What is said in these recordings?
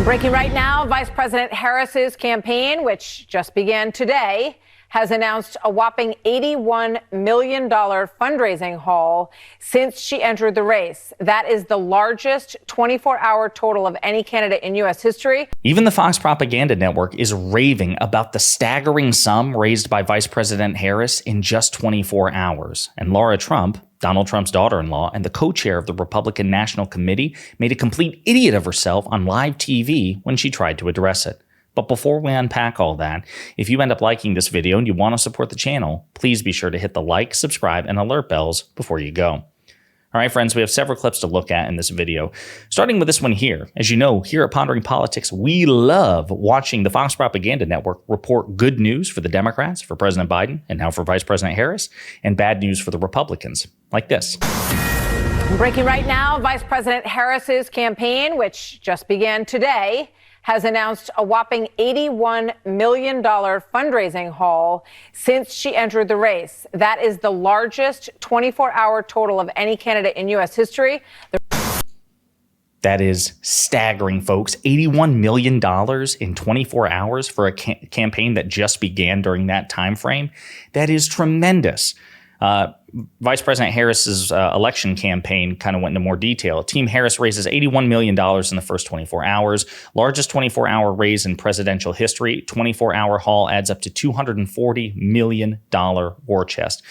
Breaking right now, Vice President Harris's campaign, which just began today, has announced a whopping $81 million fundraising haul since she entered the race. That is the largest 24-hour total of any candidate in U.S. history. Even the Fox propaganda network is raving about the staggering sum raised by Vice President Harris in just 24 hours. And Lara Trump, Donald Trump's daughter-in-law and the co-chair of the Republican National Committee, made a complete idiot of herself on live TV when she tried to address it. But before we unpack all that, if you end up liking this video and you want to support the channel, please be sure to hit the like, subscribe, and alert bells before you go. All right, friends, we have several clips to look at in this video, starting with this one here. As you know, here at Pondering Politics, we love watching the Fox Propaganda Network report good news for the Democrats, for President Biden, and now for Vice President Harris, and bad news for the Republicans, like this. Breaking right now, Vice President Harris's campaign, which just began today, has announced a whopping $81 million fundraising haul since she entered the race. That is the largest 24-hour total of any candidate in U.S. history. That is staggering, folks. $81 million in 24 hours for a campaign that just began during that time frame. That is tremendous. Vice President Harris's election campaign kind of went into more detail. Team Harris raises $81 million in the first 24 hours, largest 24-hour raise in presidential history. 24-hour haul adds up to $240 million war chest.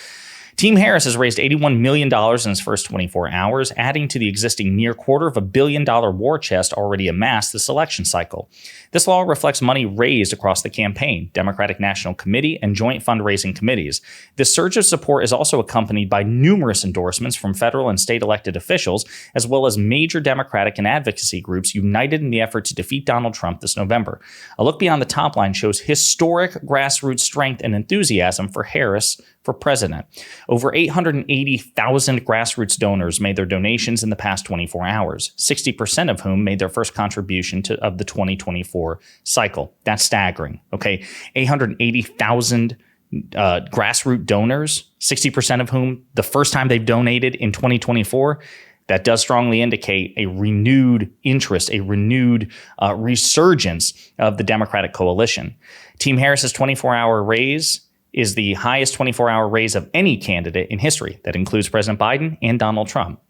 Team Harris has raised $81 million in its first 24 hours, adding to the existing near $250 million war chest already amassed this election cycle. This law reflects money raised across the campaign, Democratic National Committee, and joint fundraising committees. This surge of support is also accompanied by numerous endorsements from federal and state elected officials, as well as major Democratic and advocacy groups united in the effort to defeat Donald Trump this November. A look beyond the top line shows historic grassroots strength and enthusiasm for Harris for president. Over 880,000 grassroots donors made their donations in the past 24 hours, 60% of whom made their first contribution of the 2024 cycle. That's staggering, okay? 880,000 grassroots donors, 60% of whom the first time they've donated in 2024. That does strongly indicate a renewed interest, a renewed resurgence of the Democratic coalition. Team Harris's 24-hour raise is the highest 24-hour raise of any candidate in history. That includes President Biden and Donald Trump.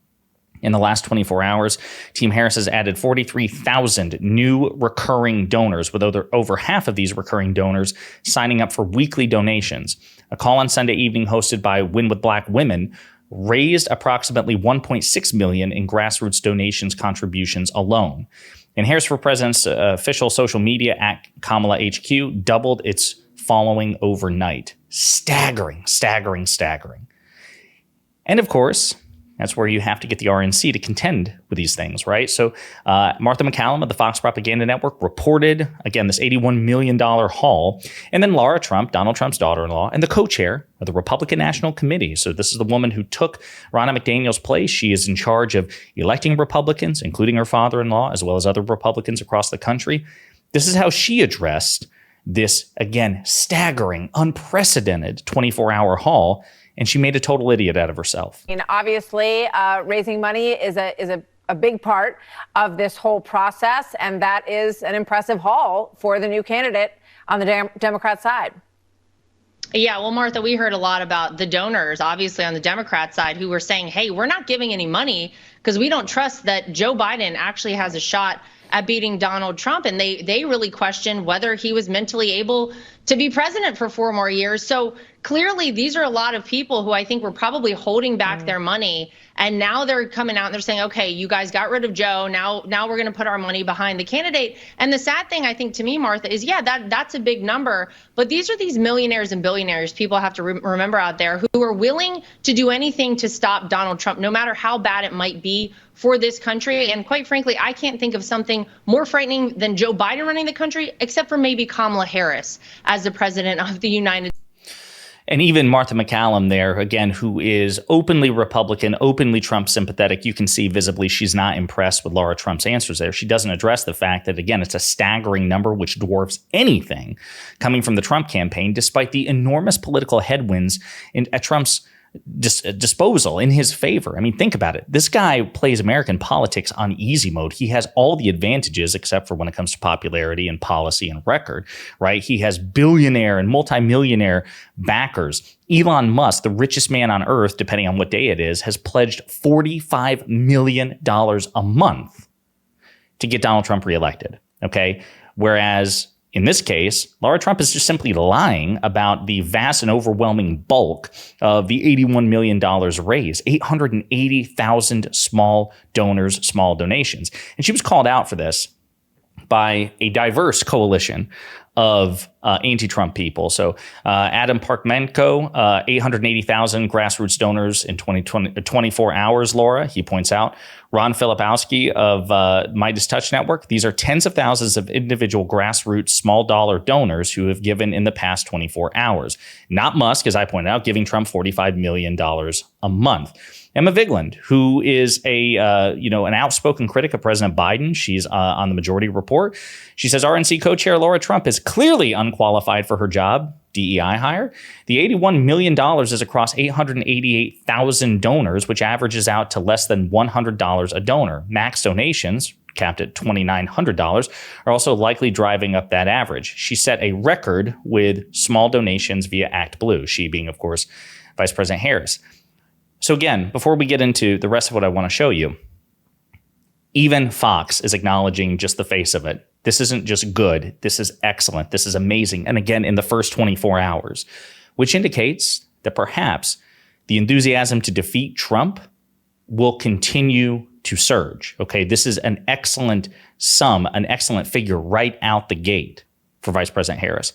In the last 24 hours, Team Harris has added 43,000 new recurring donors, with over half of these recurring donors signing up for weekly donations. A call on Sunday evening hosted by Win with Black Women raised approximately $1.6 million in grassroots donations contributions alone. And Harris for President's official social media at Kamala HQ doubled its following overnight. Staggering, staggering, staggering. And of course, that's where you have to get the RNC to contend with these things, right? So Martha McCallum of the Fox Propaganda Network reported, again, this $81 million haul. And then Lara Trump, Donald Trump's daughter-in-law, and the co-chair of the Republican National Committee. So this is the woman who took Ronna McDaniel's place. She is in charge of electing Republicans, including her father-in-law, as well as other Republicans across the country. This is how she addressed this, again, staggering, unprecedented 24-hour haul, and she made a total idiot out of herself. And obviously, raising money is a big part of this whole process, and that is an impressive haul for the new candidate on the Democrat side. Yeah, well, Martha, we heard a lot about the donors, obviously, on the Democrat side, who were saying, hey, we're not giving any money because we don't trust that Joe Biden actually has a shot at beating Donald Trump. And they really questioned whether he was mentally able to be president for 4 more years. So clearly, these are a lot of people who I think were probably holding back their money. And now they're coming out and they're saying, OK, you guys got rid of Joe. Now we're going to put our money behind the candidate. And the sad thing, I think, to me, Martha, is, yeah, that's a big number. But these are these millionaires and billionaires people have to remember out there who are willing to do anything to stop Donald Trump, no matter how bad it might be for this country. And quite frankly, I can't think of something more frightening than Joe Biden running the country, except for maybe Kamala Harris as the president of the United States. And even Martha McCallum there, again, who is openly Republican, openly Trump sympathetic, you can see visibly she's not impressed with Lara Trump's answers there. She doesn't address the fact that, again, it's a staggering number which dwarfs anything coming from the Trump campaign, despite the enormous political headwinds at Trump's disposal in his favor. I mean, think about it. This guy plays American politics on easy mode. He has all the advantages except for when it comes to popularity and policy and record, right? He has billionaire and multimillionaire backers. Elon Musk, the richest man on earth, depending on what day it is, has pledged $45 million a month to get Donald Trump reelected. Okay. Whereas in this case, Lara Trump is just simply lying about the vast and overwhelming bulk of the $81 million raised, 880,000 small donors, small donations. And she was called out for this by a diverse coalition of anti-Trump people. So Adam Parkmenko, 880,000 grassroots donors in 24 hours, Laura, he points out. Ron Filipowski of Midas Touch Network. These are tens of thousands of individual grassroots small dollar donors who have given in the past 24 hours. Not Musk, as I pointed out, giving Trump $45 million a month. Emma Vigeland, who is an outspoken critic of President Biden. She's on the Majority Report. She says RNC co-chair Lara Trump is clearly unqualified for her job, DEI hire. The $81 million is across 888,000 donors, which averages out to less than $100 a donor. Max donations, capped at $2,900, are also likely driving up that average. She set a record with small donations via Act Blue, she being, of course, Vice President Harris. So again, before we get into the rest of what I want to show you, even Fox is acknowledging just the face of it. This isn't just good. This is excellent. This is amazing. And again, in the first 24 hours, which indicates that perhaps the enthusiasm to defeat Trump will continue to surge. Okay, this is an excellent sum, an excellent figure right out the gate for Vice President Harris.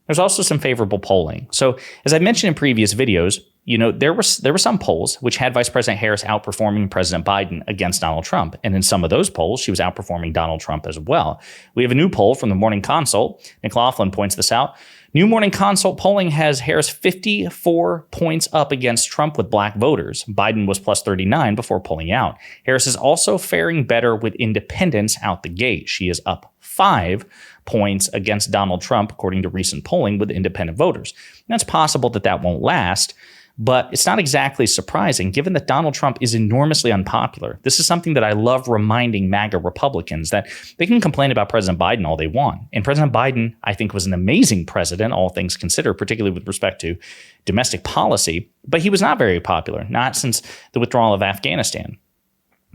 There's also some favorable polling. So as I mentioned in previous videos, there were some polls which had Vice President Harris outperforming President Biden against Donald Trump. And in some of those polls, she was outperforming Donald Trump as well. We have a new poll from the Morning Consult. Nick Laughlin points this out. New Morning Consult polling has Harris 54 points up against Trump with black voters. Biden was plus 39 before pulling out. Harris is also faring better with independents out the gate. She is up 5 points against Donald Trump, according to recent polling with independent voters. Now, it's possible that won't last, but it's not exactly surprising given that Donald Trump is enormously unpopular. This is something that I love reminding MAGA Republicans, that they can complain about President Biden all they want. And President Biden, I think, was an amazing president, all things considered, particularly with respect to domestic policy, but he was not very popular, not since the withdrawal of Afghanistan.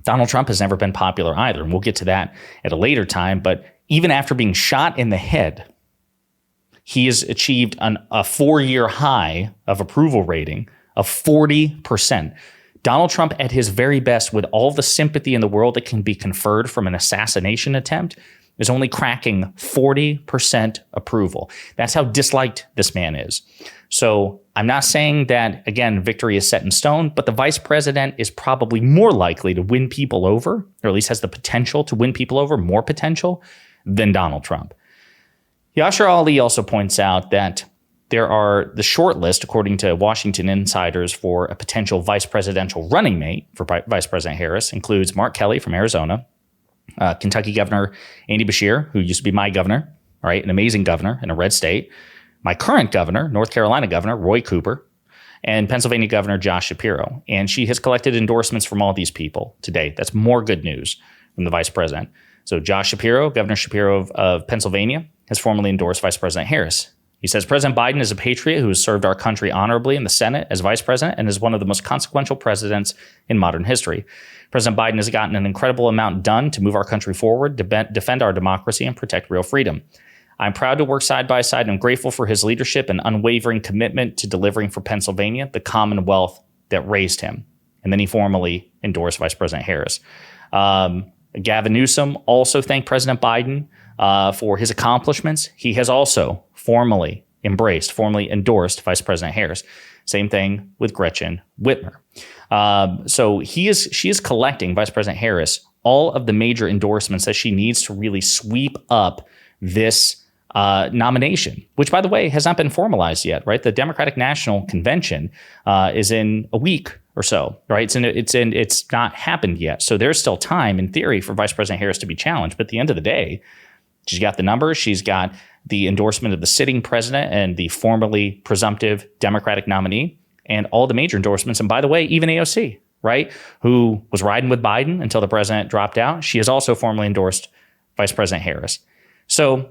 Donald Trump has never been popular either, and we'll get to that at a later time, but even after being shot in the head, he has achieved a 4-year high of approval rating of 40%. Donald Trump at his very best, with all the sympathy in the world that can be conferred from an assassination attempt, is only cracking 40% approval. That's how disliked this man is. So I'm not saying that, again, victory is set in stone, but the vice president is probably more likely to win people over, or at least has the potential to win people over, more potential, than Donald Trump. Yashar Ali also points out that there are the short list, according to Washington insiders, for a potential vice presidential running mate for Vice President Harris includes Mark Kelly from Arizona, Kentucky Governor Andy Beshear, who used to be my governor, all right, an amazing governor in a red state, my current governor, North Carolina Governor Roy Cooper, and Pennsylvania Governor Josh Shapiro. And she has collected endorsements from all these people to date. That's more good news from the vice president. So Josh Shapiro, Governor Shapiro of Pennsylvania, has formally endorsed Vice President Harris. He says, President Biden is a patriot who has served our country honorably in the Senate as vice president and is one of the most consequential presidents in modern history. President Biden has gotten an incredible amount done to move our country forward, defend our democracy, and protect real freedom. I'm proud to work side by side and I'm grateful for his leadership and unwavering commitment to delivering for Pennsylvania, the Commonwealth that raised him. And then he formally endorsed Vice President Harris. Gavin Newsom also thanked President Biden for his accomplishments. He has also formally endorsed Vice President Harris. Same thing with Gretchen Whitmer. So she is collecting, Vice President Harris, all of the major endorsements that she needs to really sweep up this nomination, which, by the way, has not been formalized yet, right? The Democratic National Convention is in a week or so, right? It's not happened yet. So there's still time, in theory, for Vice President Harris to be challenged. But at the end of the day, she's got the numbers. She's got the endorsement of the sitting president and the formerly presumptive Democratic nominee. and all the major endorsements. And by the way, even AOC, right, who was riding with Biden until the president dropped out. She has also formally endorsed Vice President Harris. So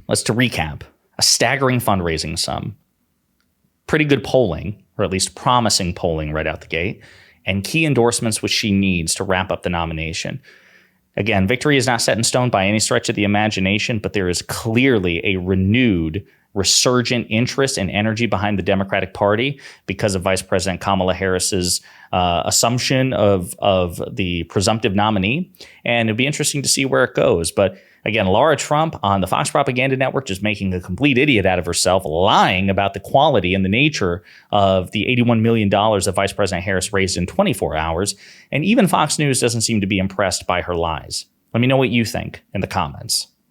let's to recap, a staggering fundraising sum, pretty good polling, or at least promising polling right out the gate, and key endorsements which she needs to wrap up the nomination. Again, victory is not set in stone by any stretch of the imagination, but there is clearly a renewed, resurgent interest and energy behind the Democratic Party because of Vice President Kamala Harris's assumption of the presumptive nominee. And it'd be interesting to see where it goes. But again, Lara Trump on the Fox Propaganda Network just making a complete idiot out of herself, lying about the quality and the nature of the $81 million that Vice President Harris raised in 24 hours. And even Fox News doesn't seem to be impressed by her lies. Let me know what you think in the comments.